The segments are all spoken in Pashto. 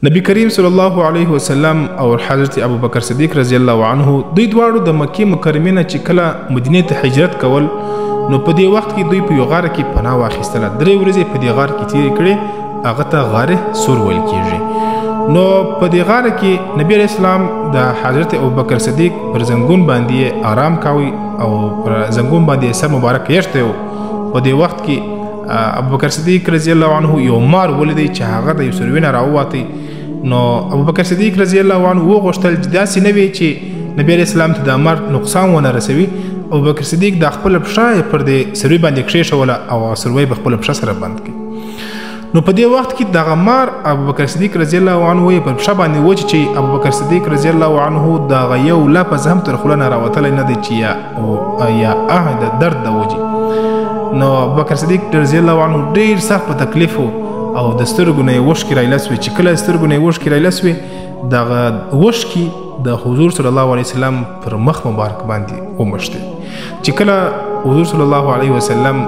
نبی کریم صلی الله علیه وسلم او حضرت ابوبکر صدیق رضی الله عنه دوی دواړو د مکې مکرمې نه چې کله مدینې ته هجرت کول نو په دې وخت کې دوی په یو غار کې پناه واخیستله. 3 ورځې په دې غار کې تیرې کړې، هغه ته غار سور ویل کیږي. نو په دې غار کې نبی علیہ السلام د حضرت ابوبکر صدیق پر زنګون باندې آرام کاوه او پر زنګون باندې سر مبارک یشته. په دې وخت کې ابوبکر صدیق رضی الله عنه یو مار ولیدی چې هغه د یو سروي نه راووتی. نو ابوبکر صدیق رضی الله عنه وغوښتل چې داسې نه وي چې نبی علیہ السلام ته د مار نقصان ونه رسوي. ابوبکر صدیق د خپل پښه پر دې سروي باندې کښېښوله او سروي په خپل پښه سره بند کړي. نو په دې وخت کې دغه مار ابوبکر صدیق رضی الله عنه یې پر پښه باندې وچ چې ابوبکر صدیق رضی الله عنه دغه یو لفظ هم تر خوله نه راوتلی نه دی چې یا د درد د وجې. نو ابوبکر صدیق رضی الله عنه ډیر سخت په تکلیف او د سترګو نه یې اوښکې رایلسوې. چې کله سترګو نه یې اوښکې رایلسوې دغه اوښکې د حضور صلی الله علیه وسلم پر مخ مبارک باندې ومشتې. چې کله حضور صلی الله علیه وسلم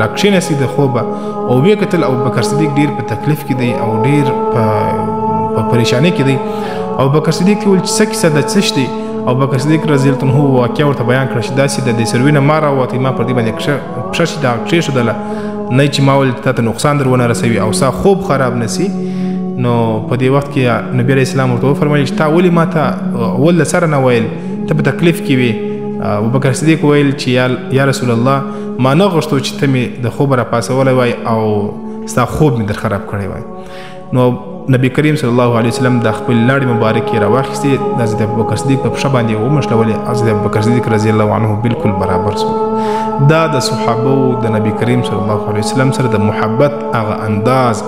راکښېنسي د خوبه او ویې کتل ابوبکر صدیق ډیر په تکلیف کې دی او ډیر په پریشانۍ کې دی. ابوبکر صدیق ته ویل چې څه کیسه ده، څه شته؟ ابوبکر صدیق رضی الله عنه واقعه ورته بیان کړه چې داسې د دې سروي نه ما راووتی، ما پر دې باندې پښه چې دغه کښېښودله نه چې ما ویل تا ته نقصان در ونه رسوي او ستا خوب خراب نه سي. نو په دې وخت کې نبي علیه السلام ورته وفرمیل چې تا ولې ما ته اول له سره نه ویل، ته په تکلیف کې وې. ابوبکر صدیق ویل چې یا رسول الله ما نه غوښتو چې ته مې د خوبه راپاڅولی وای او ستا خوب مې در خراب کړی وای. نو نبی کریم صلی الله علیه وسلم د خپل لاړې مبارکې راواخیستې، د حضرت ابوبکر صدیق په پښه باندې ومشلولې. حضرت ابوبکر صدیق رضی الله عنه بالکل برابر شو. دا د صحابو د نبی کریم صلی الله علیه وسلم سره د محبت هغه انداز